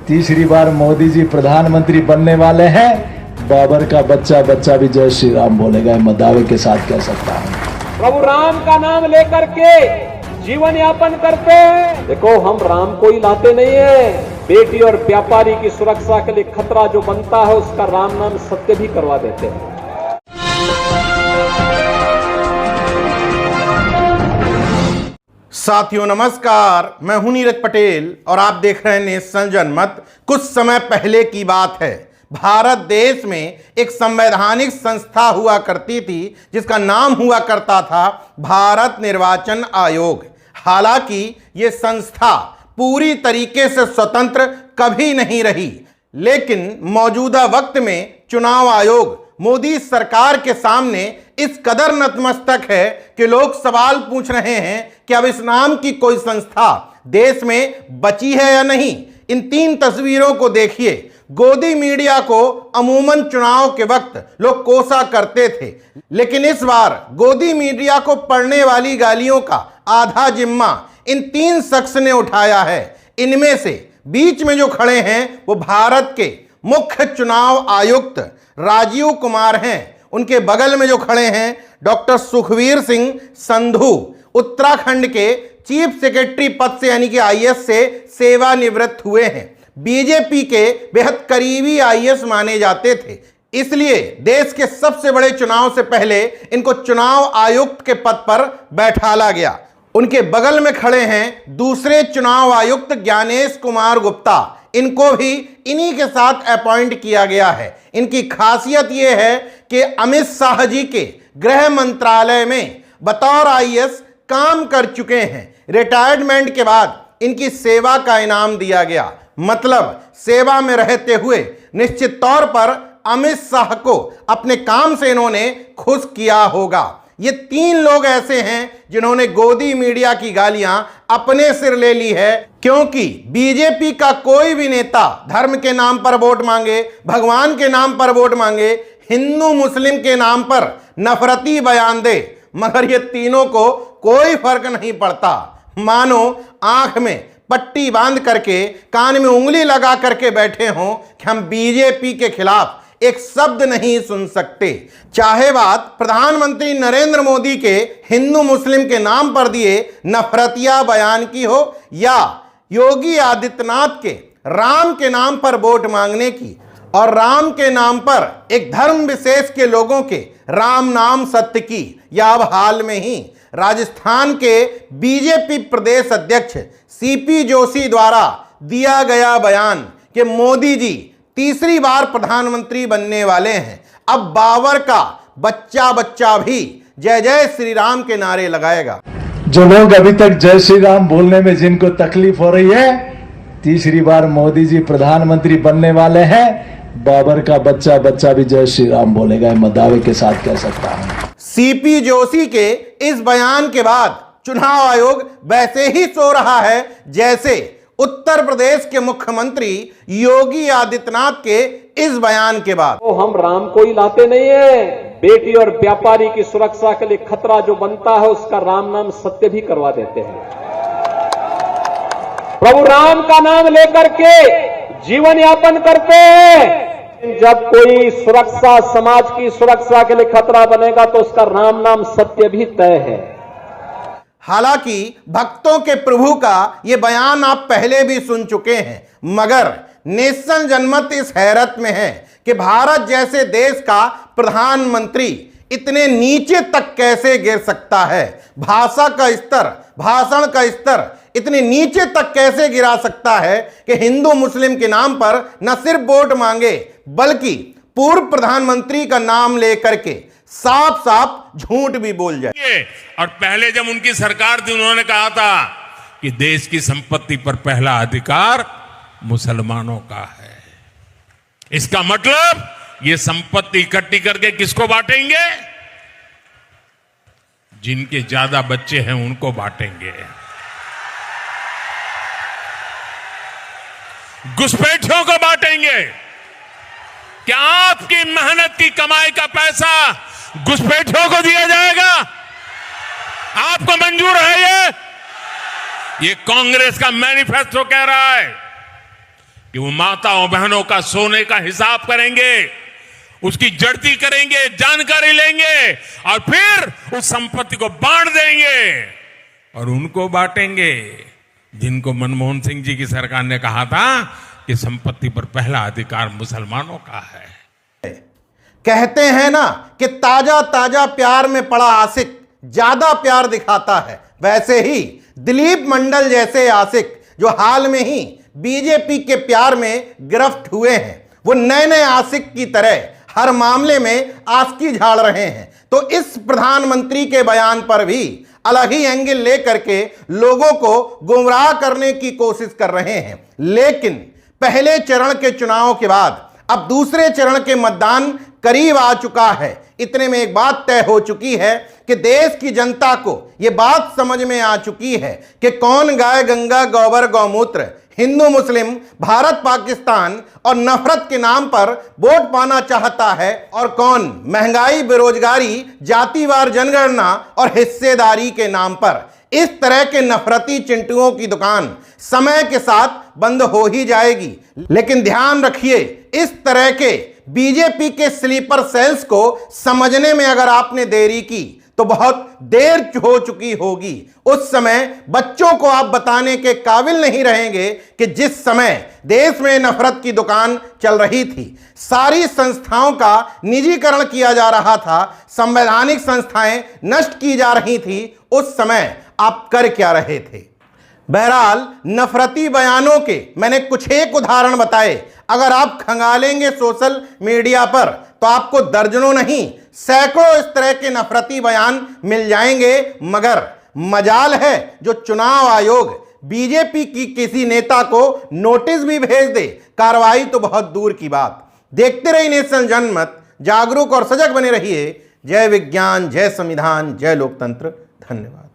तीसरी बार मोदी जी प्रधानमंत्री बनने वाले हैं। बाबर का बच्चा बच्चा भी जय श्री राम बोलेगा, मैं दावे के साथ कह सकता हूं। प्रभु राम का नाम लेकर के जीवन यापन करते हैं। देखो, हम राम को ही लाते नहीं है, बेटी और व्यापारी की सुरक्षा के लिए खतरा जो बनता है उसका राम नाम सत्य भी करवा देते हैं। साथियों नमस्कार, मैं हूं नीरज पटेल और आप देख रहे हैं नेशनल जनमत। कुछ समय पहले की बात है, भारत देश में एक संवैधानिक संस्था हुआ करती थी जिसका नाम हुआ करता था भारत निर्वाचन आयोग। हालांकि ये संस्था पूरी तरीके से स्वतंत्र कभी नहीं रही, लेकिन मौजूदा वक्त में चुनाव आयोग मोदी सरकार के सामने इस कदर नतमस्तक है कि लोग सवाल पूछ रहे हैं कि अब इस नाम की कोई संस्था देश में बची है या नहीं। इन तीन तस्वीरों को देखिए। गोदी मीडिया को अमूमन चुनाव के वक्त लोग कोसा करते थे, लेकिन इस बार गोदी मीडिया को पड़ने वाली गालियों का आधा जिम्मा इन तीन शख्स ने उठाया है। इनमें से बीच में जो खड़े हैं वो भारत के मुख्य चुनाव आयुक्त राजीव कुमार हैं। उनके बगल में जो खड़े हैं डॉक्टर सुखवीर सिंह संधू, उत्तराखंड के चीफ सेक्रेटरी पद से यानी कि आईएएस से सेवानिवृत्त हुए हैं। बीजेपी के बेहद करीबी आईएएस माने जाते थे, इसलिए देश के सबसे बड़े चुनाव से पहले इनको चुनाव आयुक्त के पद पर बैठाला गया। उनके बगल में खड़े हैं दूसरे चुनाव आयुक्त ज्ञानेश कुमार गुप्ता। इनको भी इन्हीं के साथ अपॉइंट किया गया है। इनकी खासियत यह है कि अमित शाह जी के गृह मंत्रालय में बतौर आईएएस काम कर चुके हैं। रिटायरमेंट के बाद इनकी सेवा का इनाम दिया गया, मतलब सेवा में रहते हुए निश्चित तौर पर अमित शाह को अपने काम से इन्होंने खुश किया होगा। ये तीन लोग ऐसे हैं जिन्होंने गोदी मीडिया की गालियां अपने सिर ले ली है, क्योंकि बीजेपी का कोई भी नेता धर्म के नाम पर वोट मांगे, भगवान के नाम पर वोट मांगे, हिंदू मुस्लिम के नाम पर नफरती बयान दे, मगर ये तीनों को कोई फर्क नहीं पड़ता। मानो आंख में पट्टी बांध करके कान में उंगली लगा करके बैठे हों कि हम बीजेपी के खिलाफ एक शब्द नहीं सुन सकते। चाहे बात प्रधानमंत्री नरेंद्र मोदी के हिंदू मुस्लिम के नाम पर दिए नफरतिया बयान की हो, या योगी आदित्यनाथ के राम के नाम पर वोट मांगने की, और राम के नाम पर एक धर्म विशेष के लोगों के राम नाम सत्य की, या अब हाल में ही राजस्थान के बीजेपी प्रदेश अध्यक्ष सीपी जोशी द्वारा दिया गया बयान कि मोदी जी तीसरी बार प्रधानमंत्री बनने वाले हैं। अब बाबर का बच्चा बच्चा भी जय जय श्री राम के नारे लगाएगा। जो लोग अभी तक जय श्री राम बोलने में जिनको तकलीफ हो रही है, तीसरी बार मोदी जी प्रधानमंत्री बनने वाले हैं। बाबर का बच्चा बच्चा भी जय श्री राम बोलेगा, मैं दावे के साथ कह सकता हूं। सीपी जोशी के इस बयान के बाद चुनाव आयोग वैसे ही सो रहा है जैसे उत्तर प्रदेश के मुख्यमंत्री योगी आदित्यनाथ के इस बयान के बाद। तो हम राम को ही लाते नहीं है, बेटी और व्यापारी की सुरक्षा के लिए खतरा जो बनता है उसका राम नाम सत्य भी करवा देते हैं। प्रभु राम का नाम लेकर के जीवन यापन करते हैं। जब कोई सुरक्षा, समाज की सुरक्षा के लिए खतरा बनेगा तो उसका राम नाम सत्य भी तय है। हालांकि भक्तों के प्रभु का यह बयान आप पहले भी सुन चुके हैं, मगर नेशनल जनमत इस हैरत में है कि भारत जैसे देश का प्रधानमंत्री इतने नीचे तक कैसे गिर सकता है। भाषा का स्तर, भाषण का स्तर इतने नीचे तक कैसे गिरा सकता है कि हिंदू मुस्लिम के नाम पर न सिर्फ वोट मांगे बल्कि पूर्व प्रधानमंत्री का नाम लेकर के साफ साफ झूठ भी बोल जाए। और पहले जब उनकी सरकार थी उन्होंने कहा था कि देश की संपत्ति पर पहला अधिकार मुसलमानों का है। इसका मतलब ये संपत्ति इकट्ठी करके किसको बांटेंगे? जिनके ज्यादा बच्चे हैं उनको बांटेंगे। घुसपैठियों को बांटेंगे। क्या आपकी मेहनत की कमाई का पैसा घुसपैठियों को दिया जाएगा? आपको मंजूर है ये कांग्रेस का मैनिफेस्टो कह रहा है। कि वो माताओं बहनों का सोने का हिसाब करेंगे, उसकी जड़ती करेंगे, जानकारी लेंगे और फिर उस संपत्ति को बांट देंगे और उनको बांटेंगे जिनको मनमोहन सिंह जी की सरकार ने कहा था कि संपत्ति पर पहला अधिकार मुसलमानों का है। कहते हैं ना कि ताजा ताजा प्यार में पड़ा आशिक ज्यादा प्यार दिखाता है। वैसे ही दिलीप मंडल जैसे आशिक जो हाल में ही बीजेपी के प्यार में गिरफ्त हुए हैं, वो नए नए आशिक की तरह हर मामले में आशिकी झाड़ रहे हैं। तो इस प्रधानमंत्री के बयान पर भी अलग ही एंगल लेकर के लोगों को गुमराह करने की कोशिश कर रहे हैं। लेकिन पहले चरण के चुनाव के बाद अब दूसरे चरण के मतदान करीब आ चुका है। इतने में एक बात तय हो चुकी है कि देश की जनता को यह बात समझ में आ चुकी है कि कौन गाय गंगा गौबर गौमूत्र, हिंदू मुस्लिम, भारत पाकिस्तान और नफरत के नाम पर वोट पाना चाहता है और कौन महंगाई, बेरोजगारी, जातिवार जनगणना और हिस्सेदारी के नाम पर। इस तरह के नफरती चिंटुओं की दुकान समय के साथ बंद हो ही जाएगी। लेकिन ध्यान रखिए, इस तरह के बीजेपी के स्लीपर सेल्स को समझने में अगर आपने देरी की तो बहुत देर हो चुकी होगी। उस समय बच्चों को आप बताने के काबिल नहीं रहेंगे कि जिस समय देश में नफरत की दुकान चल रही थी, सारी संस्थाओं का निजीकरण किया जा रहा था, संवैधानिक संस्थाएं नष्ट की जा रही थी, उस समय आप कर क्या रहे थे। बहरहाल नफरती बयानों के मैंने कुछ एक उदाहरण बताए। अगर आप खंगालेंगे सोशल मीडिया पर तो आपको दर्जनों नहीं सैकड़ों इस तरह के नफरती बयान मिल जाएंगे। मगर मजाल है जो चुनाव आयोग बीजेपी की किसी नेता को नोटिस भी भेज दे, कार्रवाई तो बहुत दूर की बात। देखते रहिए नेशनल जनमत, जागरूक और सजग बने रहिए। जय विज्ञान, जय संविधान, जय लोकतंत्र। धन्यवाद।